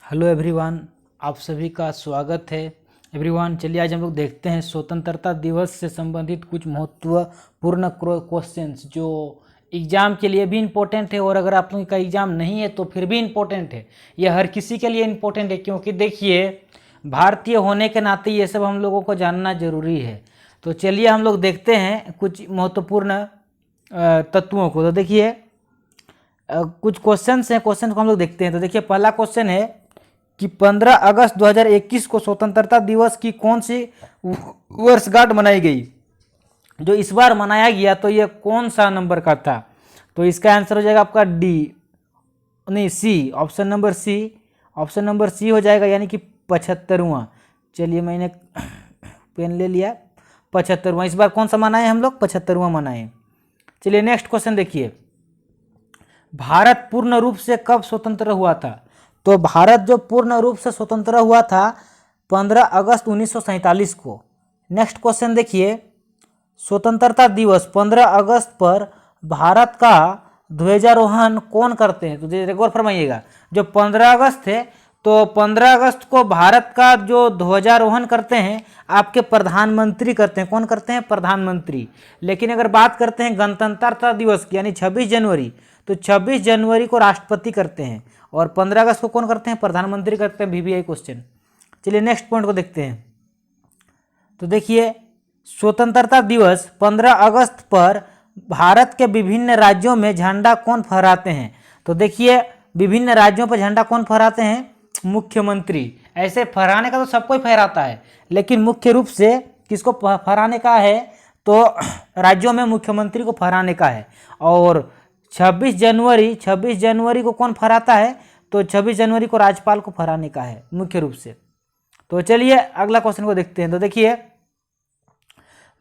Hello everyone, आप सभी का स्वागत है। एवरीवन, चलिए आज हम लोग देखते हैं स्वतंत्रता दिवस से संबंधित कुछ महत्वपूर्ण क्वेश्चंस जो एग्ज़ाम के लिए भी इम्पोर्टेंट है, और अगर आप लोगों का एग्ज़ाम नहीं है तो फिर भी इम्पोर्टेंट है। यह हर किसी के लिए इम्पोर्टेंट है, क्योंकि देखिए भारतीय होने के नाते ये सब हम लोगों को जानना जरूरी है। तो चलिए हम लोग देखते हैं कुछ महत्वपूर्ण तत्वों को। तो देखिए कुछ क्वेश्चंस हैं, क्वेश्चन को हम लोग देखते हैं। तो देखिए पहला क्वेश्चन है कि 15 अगस्त 2021 को स्वतंत्रता दिवस की कौन सी वर्षगांठ मनाई गई। जो इस बार मनाया गया तो ये कौन सा नंबर का था? तो इसका आंसर हो जाएगा आपका डी, नहीं C, option number C. Option number C हो जाएगा, यानी कि 75वां। चलिए मैंने पेन ले लिया। 75वां इस बार कौन सा मनाए हम लोग? 75वां मनाए। चलिए नेक्स्ट क्वेश्चन देखिए, भारत पूर्ण रूप से कब स्वतंत्र हुआ था? तो भारत जो पूर्ण रूप से स्वतंत्र हुआ था 15 अगस्त 1947 को। नेक्स्ट क्वेश्चन देखिए, स्वतंत्रता दिवस 15 अगस्त पर भारत का ध्वजारोहण कौन करते हैं? तो एक बार फरमाइएगा, जो 15 अगस्त है तो 15 अगस्त को भारत का जो ध्वजारोहण करते हैं आपके प्रधानमंत्री करते हैं। कौन करते हैं? प्रधानमंत्री। लेकिन अगर बात करते हैं गणतंत्रता दिवस की, यानी 26 जनवरी, तो 26 जनवरी को राष्ट्रपति करते हैं, और 15 अगस्त को कौन करते हैं? प्रधानमंत्री करते हैं। VVI question. चलिए नेक्स्ट पॉइंट को देखते हैं। तो देखिए स्वतंत्रता दिवस 15 अगस्त पर भारत के विभिन्न राज्यों में झंडा कौन फहराते हैं? तो देखिए विभिन्न राज्यों पर झंडा कौन फहराते हैं? मुख्यमंत्री। ऐसे फहराने का तो सब कोई फहराता है, लेकिन मुख्य रूप से किसको फहराने का है? तो राज्यों में मुख्यमंत्री को फहराने का है। और 26 जनवरी को कौन फहराता है? तो 26 जनवरी को राज्यपाल को फहराने का है मुख्य रूप से। तो चलिए अगला क्वेश्चन को देखते हैं। तो देखिए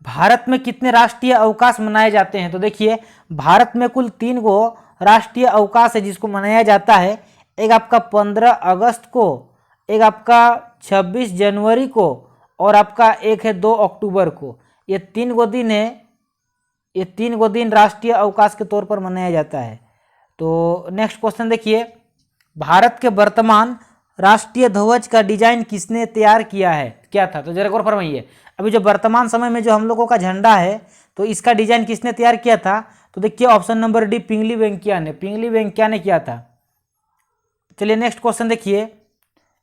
भारत में कितने राष्ट्रीय अवकाश मनाए जाते हैं? तो देखिए भारत में कुल 3 गो राष्ट्रीय अवकाश है जिसको मनाया जाता है। एक आपका 15 अगस्त को, एक आपका 26 जनवरी को, और आपका एक है 2 अक्टूबर को। ये 3 गो दिन है, ये 3 गो दिन राष्ट्रीय अवकाश के तौर पर मनाया जाता है। तो नेक्स्ट क्वेश्चन देखिए, भारत के वर्तमान राष्ट्रीय ध्वज का डिजाइन किसने तैयार किया है? क्या था? तो जरा गौर फरमाइए, अभी जो वर्तमान समय में जो हम लोगों का झंडा है तो इसका डिजाइन किसने तैयार किया था? तो देखिए ऑप्शन नंबर डी, पिंगली वेंकैया ने। पिंगली वेंकैया ने किया था। चलिए नेक्स्ट क्वेश्चन देखिए,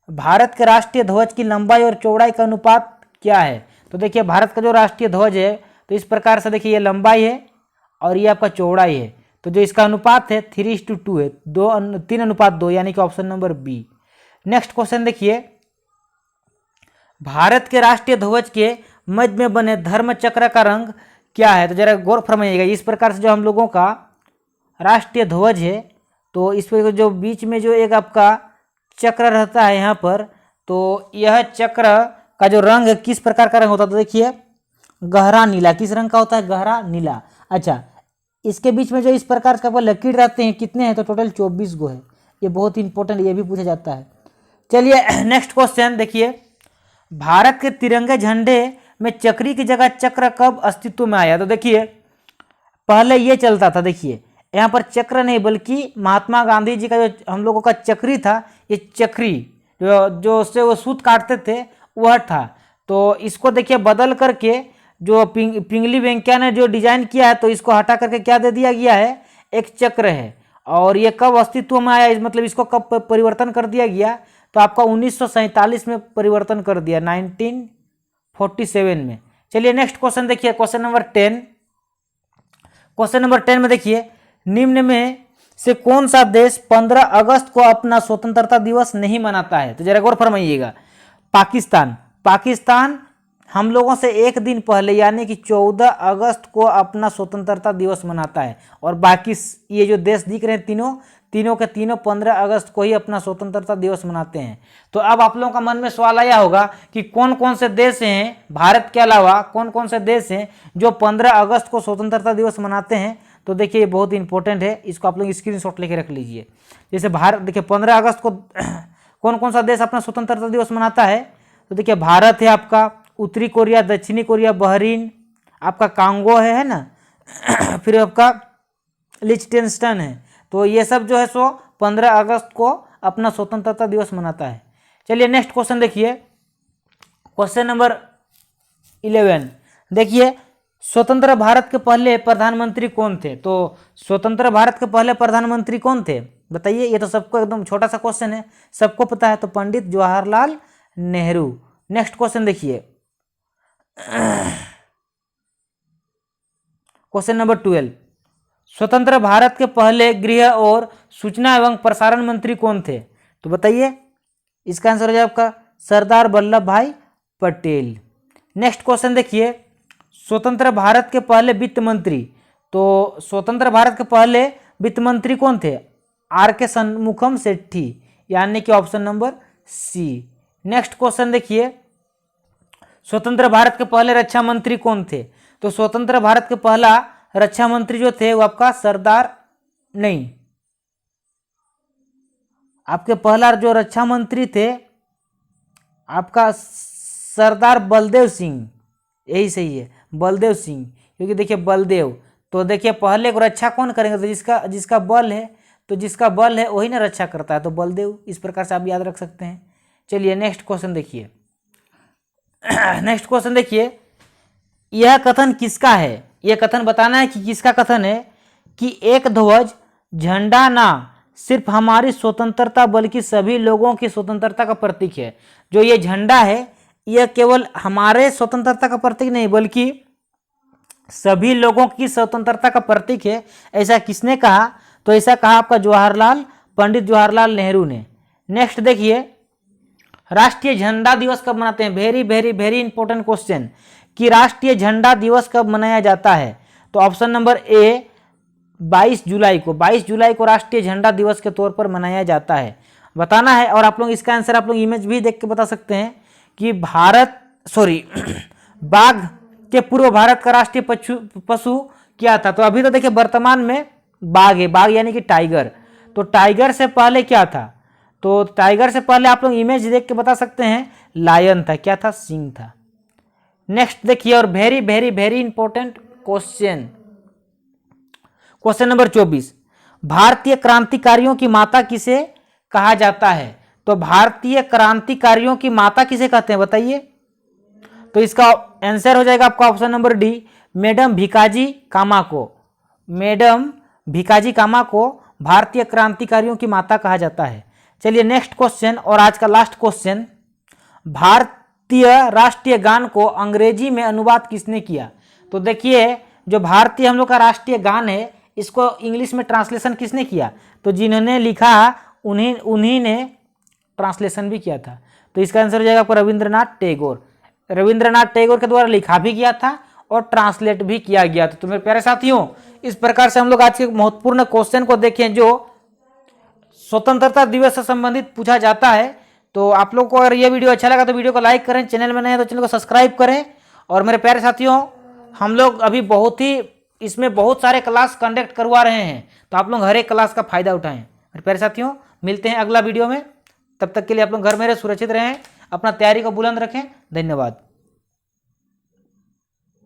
भारत के राष्ट्रीय ध्वज की लंबाई और चौड़ाई का अनुपात क्या है? तो देखिए भारत का जो राष्ट्रीय ध्वज है तो इस प्रकार से देखिए, ये लंबाई है और ये आपका चौड़ाई है। तो जो इसका अनुपात है 3:2 है, 3:2, यानी कि option number B. Next question देखिए, भारत के राष्ट्रीय ध्वज के मध्य में बने धर्म चक्र का रंग क्या है? तो जरा गौर फरमाइएगा, इस प्रकार से जो हम लोगों का राष्ट्रीय ध्वज है तो इस पर जो बीच में जो एक आपका चक्र रहता है यहाँ पर, तो यह चक्र का जो रंग है किस प्रकार का रंग होता है? तो देखिए गहरा नीला। किस रंग का होता है? गहरा नीला। अच्छा, इसके बीच में जो इस प्रकार का लकीर रहते हैं कितने हैं? तो टोटल 24 गो है। ये बहुत इंपॉर्टेंट, ये भी पूछा जाता है। चलिए नेक्स्ट क्वेश्चन देखिए, भारत के तिरंगे झंडे में चक्री की जगह चक्र कब अस्तित्व में आया? तो देखिए पहले ये चलता था, देखिए यहाँ पर चक्र नहीं बल्कि महात्मा गांधी जी का जो हम लोगों का चक्री था, ये चक्री जो उससे वो सूत काटते थे वह था। तो इसको देखिए बदल करके जो पिंगली वेंकैया ने जो डिजाइन किया है तो इसको हटा करके क्या दे दिया गया है? एक चक्र है। और ये कब अस्तित्व में आया, मतलब इसको कब परिवर्तन कर दिया गया? तो आपका 1947 में परिवर्तन कर दिया, 1947 में। चलिए नेक्स्ट क्वेश्चन देखिए, क्वेश्चन नंबर 10। क्वेश्चन नंबर 10 में देखिए, निम्न में से कौन सा देश 15 अगस्त को अपना स्वतंत्रता दिवस नहीं मनाता है? तो जरा गौर फरमाइएगा, पाकिस्तान। पाकिस्तान हम लोगों से एक दिन पहले यानी कि 14 अगस्त को अपना स्वतंत्रता दिवस मनाता है, और बाकी ये जो देश दिख रहे हैं तीनों के तीनों 15 अगस्त को ही अपना स्वतंत्रता दिवस मनाते हैं। तो अब आप लोगों का मन में सवाल आया होगा कि कौन कौन से देश हैं भारत के अलावा, कौन कौन से देश हैं जो 15 अगस्त को स्वतंत्रता दिवस मनाते हैं? तो देखिए ये बहुत इंपॉर्टेंट है, इसको आप लोग स्क्रीनशॉट लेके रख लीजिए। जैसे भारत, देखिए 15 अगस्त को कौन कौन सा देश अपना स्वतंत्रता दिवस मनाता है? तो देखिए भारत है आपका, उत्तरी कोरिया, दक्षिणी कोरिया, बहरीन, आपका कांगो है ना फिर आपका लिechtenstein है। तो ये सब जो है सो 15 अगस्त को अपना स्वतंत्रता दिवस मनाता है। चलिए नेक्स्ट क्वेश्चन देखिए, क्वेश्चन नंबर 11 देखिए, स्वतंत्र भारत के पहले प्रधानमंत्री कौन थे? तो स्वतंत्र भारत के पहले प्रधानमंत्री कौन थे बताइए? ये तो सबको एकदम छोटा सा क्वेश्चन है, सबको पता है, तो पंडित जवाहरलाल नेहरू। नेक्स्ट क्वेश्चन देखिए, क्वेश्चन नंबर 12, स्वतंत्र भारत के पहले गृह और सूचना एवं प्रसारण मंत्री कौन थे? तो बताइए, इसका आंसर हो जाए आपका सरदार वल्लभ भाई पटेल। नेक्स्ट क्वेश्चन देखिए, स्वतंत्र भारत के पहले वित्त मंत्री, तो स्वतंत्र भारत के पहले वित्त मंत्री कौन थे? आर के शनमुखम सेठी, यानी कि option number C. Next question देखिए, स्वतंत्र भारत के पहले रक्षा मंत्री कौन थे? तो स्वतंत्र भारत के पहला रक्षा मंत्री जो थे वो आपका आपके पहला जो रक्षा मंत्री थे आपका सरदार बलदेव सिंह, यही सही है, बलदेव सिंह, क्योंकि देखिए बलदेव, तो देखिए पहले को रक्षा कौन करेंगे? तो जिसका बल है, तो जिसका बल है वही ना रक्षा करता है, तो बलदेव, इस प्रकार से आप याद रख सकते हैं। चलिए नेक्स्ट क्वेश्चन देखिए, नेक्स्ट क्वेश्चन देखिए, यह कथन किसका है? यह कथन बताना है कि किसका कथन है कि एक ध्वज झंडा ना सिर्फ हमारी स्वतंत्रता बल्कि सभी लोगों की स्वतंत्रता का प्रतीक है। जो ये झंडा है यह केवल हमारे स्वतंत्रता का प्रतीक नहीं बल्कि सभी लोगों की स्वतंत्रता का प्रतीक है। ऐसा किसने कहा? तो ऐसा कहा आपका पंडित जवाहरलाल नेहरू ने। नेक्स्ट देखिए, राष्ट्रीय झंडा दिवस कब मनाते हैं? Very very very important question, कि राष्ट्रीय झंडा दिवस कब मनाया जाता है? तो ऑप्शन नंबर ए 22 जुलाई को, 22 जुलाई को राष्ट्रीय झंडा दिवस के तौर पर मनाया जाता है, बताना है। और आप लोग इसका आंसर आप लोग इमेज भी देख के बता सकते हैं कि बाघ के पूर्व भारत का राष्ट्रीय पशु क्या था? तो अभी तो देखिए वर्तमान में बाघ है, बाघ यानी कि टाइगर, तो टाइगर से पहले क्या था? तो टाइगर से पहले आप लोग इमेज देख के बता सकते हैं, लायन था। क्या था? सिंह था। नेक्स्ट देखिए, और very very very important question, question number 24, भारतीय क्रांतिकारियों की माता किसे कहा जाता है? तो भारतीय क्रांतिकारियों की माता किसे कहते हैं बताइए? तो इसका आंसर हो जाएगा आपका option number D, madam Bhikaji Cama को। मैडम भिकाजी कामा को भारतीय क्रांतिकारियों की माता कहा जाता है। चलिए नेक्स्ट क्वेश्चन और आज का लास्ट क्वेश्चन, भारतीय राष्ट्रीय गान को अंग्रेजी में अनुवाद किसने किया? तो देखिए, जो भारतीय हम लोग का राष्ट्रीय गान है इसको इंग्लिश में ट्रांसलेशन किसने किया? तो जिन्होंने लिखा उन्हीं ने ट्रांसलेशन भी किया था। तो इसका आंसर हो जाएगा आपको रविंद्रनाथ टैगोर। रविंद्रनाथ टैगोर के द्वारा लिखा भी गया था और ट्रांसलेट भी किया गया था। तो मेरे प्यारे साथियों, इस प्रकार से हम लोग आज के महत्वपूर्ण क्वेश्चन को देखें जो स्वतंत्रता दिवस से संबंधित पूछा जाता है। तो आप लोग को अगर ये वीडियो अच्छा लगा तो वीडियो को लाइक करें, चैनल में नए हैं तो चैनल को सब्सक्राइब करें। और मेरे प्यारे साथियों, हम लोग अभी इसमें बहुत सारे क्लास कंडक्ट करवा रहे हैं, तो आप लोग हर एक क्लास का फायदा उठाएं। मेरे प्यारे साथियों, मिलते हैं अगला वीडियो में, तब तक के लिए आप लोग घर में रहे, सुरक्षित रहें, अपना तैयारी को बुलंद रखें। धन्यवाद।